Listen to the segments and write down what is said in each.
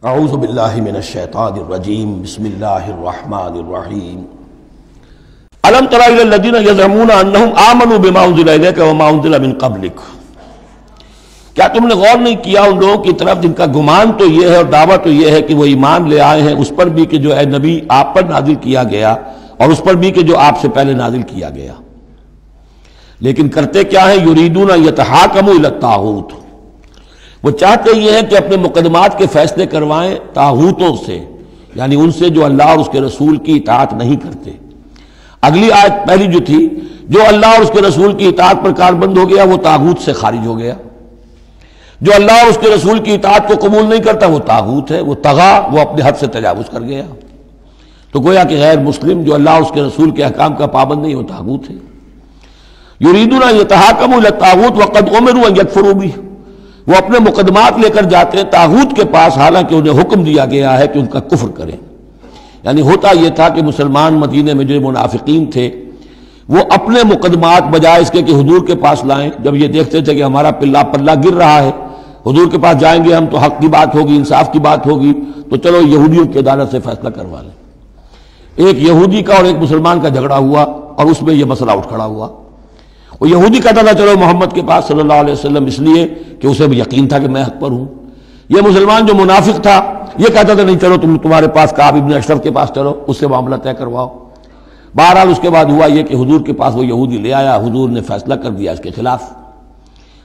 اعوذ باللہ من الشیطان الرجیم بسم اللہ الرحمن الرحیم الم تر الی الذین یزعمون انہم آمنوا بما انزل الیک وما انزل من قبلک، کیا تم نے غور نہیں کیا ان لوگوں کی طرف جن کا گمان تو یہ ہے اور دعویٰ تو یہ ہے کہ وہ ایمان لے آئے ہیں اس پر بھی کہ جو اے نبی آپ پر نازل کیا گیا اور اس پر بھی کہ جو آپ سے پہلے نازل کیا گیا، لیکن کرتے کیا ہیں؟ یریدون یتحاکموا الی الطاغوت، وہ چاہتے یہ ہیں کہ اپنے مقدمات کے فیصلے کروائیں طاغوتوں سے، یعنی ان سے جو اللہ اور اس کے رسول کی اطاعت نہیں کرتے۔ اگلی آیت پہلی جو تھی، جو اللہ اور اس کے رسول کی اطاعت پر کاربند ہو گیا وہ طاغوت سے خارج ہو گیا، جو اللہ اور اس کے رسول کی اطاعت کو قبول نہیں کرتا وہ طاغوت ہے، وہ طغا، وہ اپنے حد سے تجاوز کر گیا۔ تو گویا کہ غیر مسلم جو اللہ اور اس کے رسول کے احکام کا پابند نہیں وہ طاغوت ہے۔ یریدون یتحاکموا الی الطاغوت وقد امروا ان یکفروا بہ، وہ اپنے مقدمات لے کر جاتے ہیں طاغوت کے پاس حالانکہ انہیں حکم دیا گیا ہے کہ ان کا کفر کریں۔ یعنی ہوتا یہ تھا کہ مسلمان مدینے میں جو منافقین تھے وہ اپنے مقدمات بجائے اس کے کہ حضور کے پاس لائیں، جب یہ دیکھتے تھے کہ ہمارا پلہ گر رہا ہے، حضور کے پاس جائیں گے ہم تو حق کی بات ہوگی، انصاف کی بات ہوگی، تو چلو یہودیوں کی عدالت سے فیصلہ کروا لیں۔ ایک یہودی کا اور ایک مسلمان کا جھگڑا ہوا اور اس میں یہ مسئلہ اٹھ کھڑا ہوا۔ وہ یہودی کہتا تھا چلو محمد کے پاس صلی اللہ علیہ وسلم، اس لیے کہ اسے بھی یقین تھا کہ میں حق پر ہوں۔ یہ مسلمان جو منافق تھا یہ کہتا تھا نہیں چلو تمہارے پاس کعب ابن اشرف کے پاس چلو، اس سے معاملہ طے کرواؤ۔ بہرحال اس کے بعد ہوا یہ کہ حضور کے پاس وہ یہودی لے آیا، حضور نے فیصلہ کر دیا اس کے خلاف۔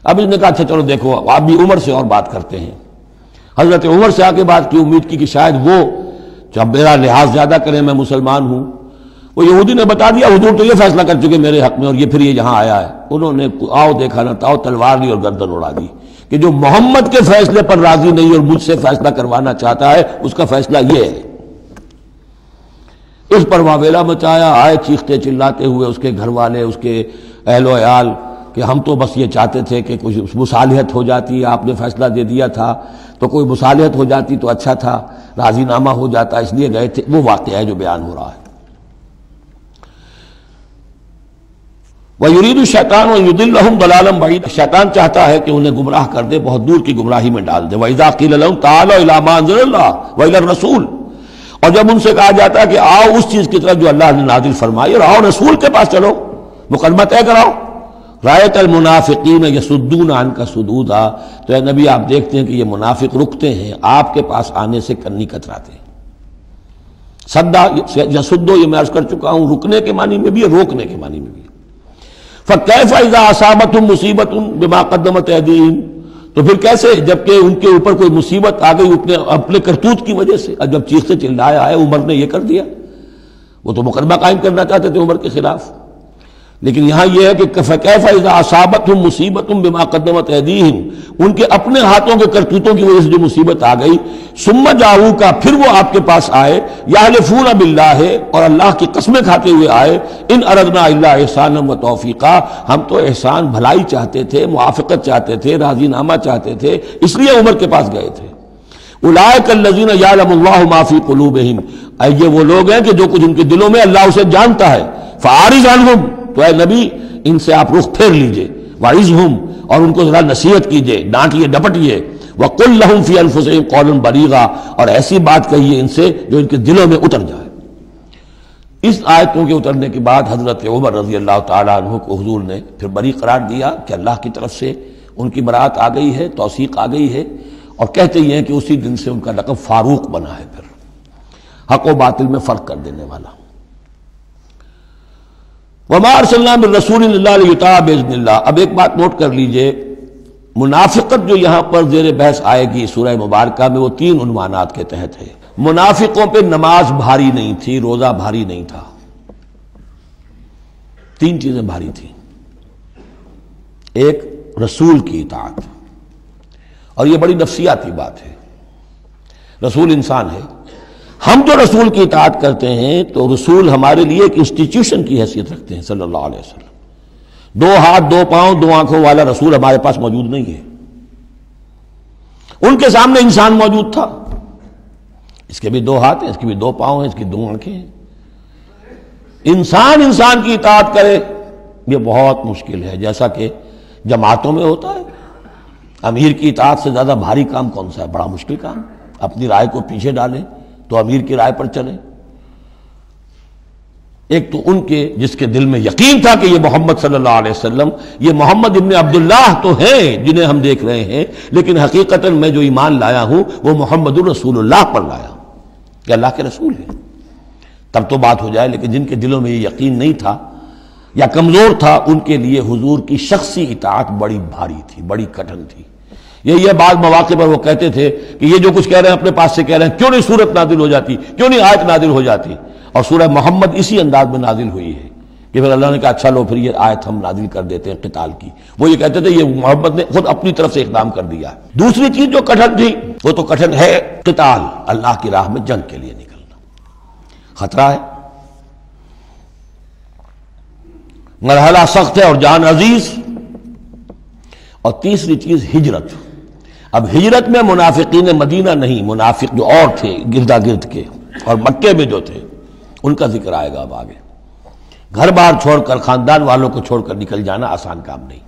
اب اس نے کہا اچھا چلو دیکھو آپ بھی عمر سے اور بات کرتے ہیں۔ حضرت عمر سے آ کے بات کی، امید کی کہ شاید وہ جب میرا لحاظ زیادہ کریں، میں مسلمان ہوں۔ وہ یہودی نے بتا دیا حضور تو یہ فیصلہ کر چکے میرے حق میں اور یہ پھر یہ یہاں آیا ہے۔ انہوں نے آؤ دیکھا نہ تاؤ تلوار لی اور گردن اڑا دی کہ جو محمد کے فیصلے پر راضی نہیں اور مجھ سے فیصلہ کروانا چاہتا ہے اس کا فیصلہ یہ ہے۔ اس پر واویلا مچایا، آئے چیختے چلاتے ہوئے اس کے گھر والے، اس کے اہل و عیال کہ ہم تو بس یہ چاہتے تھے کہ کچھ مصالحت ہو جاتی، آپ نے فیصلہ دے دیا تھا تو کوئی مصالحت ہو جاتی تو اچھا تھا، راضی نامہ ہو جاتا، اس لیے گئے تھے۔ وہ واقعہ ہے جو بیان ہو رہا ہے۔ وَيُرِيدُ الشَّيْطَانُ أَن يُضِلَّهُمْ ضَلَالًا بَعِيدًا، شیطان چاہتا ہے کہ انہیں گمراہ کر دے، بہت دور کی گمراہی میں ڈال دے۔ وَإِذَا قِيلَ لَهُمْ تَعَالَوْا إِلَىٰ مَا أَنزَلَ اللَّهُ وَإِلَى الرَّسُولِ، اور جب ان سے کہا جاتا ہے کہ آؤ اس چیز کی طرف جو اللہ نے نازل فرمائی اور آؤ رسول کے پاس چلو، مقدمہ طے کراؤ۔ رَأَيْتَ الْمُنَافِقِينَ يَصُدُّونَ عَنْكَ صُدُودًا، تو اے نبی آپ دیکھتے ہیں کہ یہ منافق رکتے ہیں آپ کے پاس آنے سے کنی کتراتے ہیں۔ صدا یصدو یہ میں عرض کر چکا ہوں، رکنے کے معنی میں بھی ہے، روکنے کے معنی میں بھی ہے۔ فَكَيْفَ إِذَا أَصَابَتْهُمْ مُصِيبَةٌ بِمَا قَدَّمَتْ أَيْدِيهِمْ، تو پھر کیسے جبکہ ان کے اوپر کوئی مصیبت آ گئی اپنے کرتوت کی وجہ سے، اور جب چیخ سے چلایا ہے عمر نے یہ کر دیا، وہ تو مقدمہ قائم کرنا چاہتے تھے عمر کے خلاف، لیکن یہاں یہ ہے کہ فَكَيْفَ إِذَا أَصَابَتْهُمْ مُصِيبَةٌ بِمَا قَدَّمَتْ أَيْدِيهِمْ، ان کے اپنے ہاتھوں کے کرتوتوں کی وجہ سے جو مصیبت آ گئی، ثُمَّ جَاءُوكَ، پھر وہ آپ کے پاس آئے، يَحْلِفُونَ بِاللَّهِ، اور اللہ کی قسمیں کھاتے ہوئے آئے، إِنْ أَرَدْنَا إِلَّا إِحْسَانًا وَتَوْفِيقًا، ہم تو احسان بھلائی چاہتے تھے، موافقت چاہتے تھے، راضی نامہ چاہتے تھے، اس لیے عمر کے پاس گئے تھے۔ اولئک الذین یعلم اللہ ما فی قلوبہم، یہ وہ لوگ ہیں کہ جو کچھ ان کے دلوں میں اللہ اسے جانتا ہے۔ فاعرض عنہم، تو اے نبی ان سے آپ رخ پھیر لیجئے، وعظہم، اور ان کو ذرا نصیحت کیجئے، ڈانٹیے ڈپٹیے، وقل لہم فی انفسہم قولا بلیغا، اور ایسی بات کہیے ان سے جو ان کے دلوں میں اتر جائے۔ اس آیتوں کے اترنے کے بعد حضرت عمر رضی اللہ تعالیٰ عنہ کو حضور نے پھر بری قرار دیا کہ اللہ کی طرف سے ان کی برات آ گئی ہے، توثیق آ گئی ہے، اور کہتے یہ ہیں کہ اسی دن سے ان کا لقب فاروق بنا ہے، پھر حق و باطل میں فرق کر دینے والا۔ وما ارسلنا من رسول الا لیطاع باذن اللہ۔ اب ایک بات نوٹ کر لیجئے، منافقت جو یہاں پر زیر بحث آئے گی سورہ مبارکہ میں، وہ 3 عنوانات کے تحت ہے۔ منافقوں پہ نماز بھاری نہیں تھی، روزہ بھاری نہیں تھا، 3 چیزیں بھاری تھیں۔ ایک رسول کی اطاعت، اور یہ بڑی نفسیاتی بات ہے، رسول انسان ہے، ہم جو رسول کی اطاعت کرتے ہیں تو رسول ہمارے لیے ایک انسٹیٹیوشن کی حیثیت رکھتے ہیں صلی اللہ علیہ وسلم۔ 2 ہاتھ 2 پاؤں 2 آنکھوں والا رسول ہمارے پاس موجود نہیں ہے، ان کے سامنے انسان موجود تھا، اس کے بھی 2 ہاتھ ہیں، اس کے بھی 2 پاؤں ہیں، اس کی 2 آنکھیں ہیں۔ انسان کی اطاعت کرے یہ بہت مشکل ہے، جیسا کہ جماعتوں میں ہوتا ہے۔ امیر کی اطاعت سے زیادہ بھاری کام کون سا ہے؟ بڑا مشکل کام۔ اپنی رائے کو پیچھے ڈالیں تو امیر کی رائے پر چلیں. ایک تو ان کے جس کے دل میں یقین تھا کہ یہ محمد صلی اللہ علیہ وسلم، یہ محمد ابن عبداللہ تو ہیں جنہیں ہم دیکھ رہے ہیں، لیکن حقیقتاً میں جو ایمان لایا ہوں وہ محمد الرسول اللہ پر لایا ہوں کہ اللہ کے رسول ہیں. تب تو بات ہو جائے. لیکن جن کے دلوں میں یہ یقین نہیں تھا یا کمزور تھا، ان کے لیے حضور کی شخصی اطاعت بڑی بھاری تھی، بڑی کٹھن تھی. یہ بعض مواقع پر وہ کہتے تھے کہ یہ جو کچھ کہہ رہے ہیں اپنے پاس سے کہہ رہے ہیں، کیوں نہیں سورت نازل ہو جاتی، کیوں نہیں آیت نازل ہو جاتی. اور سورہ محمد اسی انداز میں نازل ہوئی ہے کہ پھر اللہ نے کہا اچھا لو پھر یہ آیت ہم نازل کر دیتے ہیں قتال کی. وہ یہ کہتے تھے یہ محمد نے خود اپنی طرف سے اقدام کر دیا. دوسری چیز جو کٹھن تھی وہ تو کٹھن ہے قتال، اللہ کی راہ میں جنگ کے لیے نکلنا خطرہ ہے، مرحلہ سخت ہے اور جان عزیز. اور تیسری چیز ہجرت. اب ہجرت میں منافقین مدینہ نہیں، منافق جو اور تھے گردا گرد کے اور مکے میں جو تھے ان کا ذکر آئے گا اب آگے. گھر بار چھوڑ کر خاندان والوں کو چھوڑ کر نکل جانا آسان کام نہیں.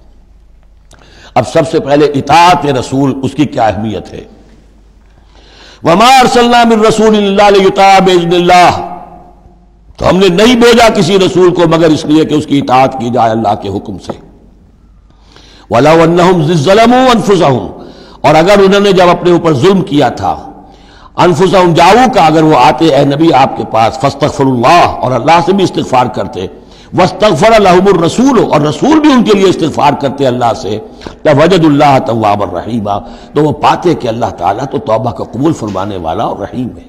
اب سب سے پہلے اطاعت رسول، اس کی کیا اہمیت ہے. وما ارسلنا من رسول الا لیطاع باذن اللہ، تو ہم نے نہیں بھیجا کسی رسول کو مگر اس لیے کہ اس کی اطاعت کی جائے اللہ کے حکم سے. وَلَوْ أَنَّهُمْ ظَلَمُوا أَنفُسَهُمْ، اور اگر انہوں نے جب اپنے اوپر ظلم کیا تھا، انفسہم جاؤ کا اگر وہ آتے اے نبی آپ کے پاس، فاستغفر اللہ، اور اللہ سے بھی استغفار کرتے، واستغفر لهم الرسول، اور رسول بھی ان کے لیے استغفار کرتے اللہ سے، وجد اللہ توابا رحیما، تو وہ پاتے کہ اللہ تعالیٰ تو توبہ کا قبول فرمانے والا اور رحیم ہے.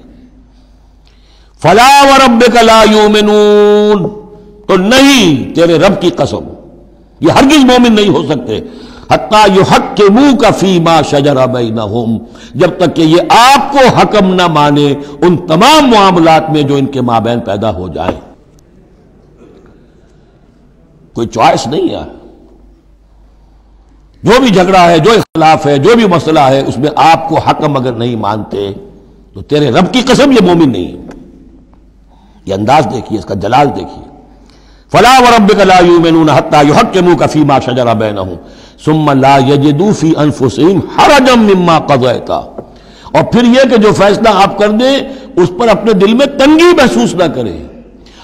فلا وربک لا یؤمنون، تو نہیں تیرے رب کی قسم یہ ہرگز مومن نہیں ہو سکتے، حتیٰ یحکموک فیما شجر بینہم، جب تک کہ یہ آپ کو حکم نہ مانے ان تمام معاملات میں جو ان کے مابین پیدا ہو جائیں. کوئی چوائس نہیں ہے. جو بھی جھگڑا ہے، جو اختلاف ہے، جو بھی مسئلہ ہے، اس میں آپ کو حکم اگر نہیں مانتے تو تیرے رب کی قسم یہ مومن نہیں ہے. یہ انداز دیکھیے، اس کا جلال دیکھیے. فلا وربک لا یؤمنون حتى یحکموک فیما شجر بینہم ثم لا یجدوا فی انفسہم حرجا مما قضیت، اور پھر یہ کہ جو فیصلہ آپ کر دیں اس پر اپنے دل میں تنگی محسوس نہ کریں.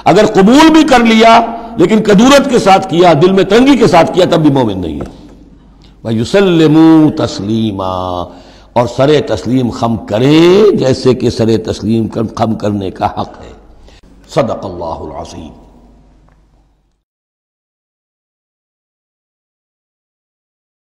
اگر قبول بھی کر لیا لیکن کدورت کے ساتھ کیا، دل میں تنگی کے ساتھ کیا، تب بھی مومن نہیں ہے. وَيُسَلِّمُوا تَسْلِيمًا، اور سر تسلیم خم کریں جیسے کہ سر تسلیم خم کرنے کا حق ہے. صدق اللہ العظیم.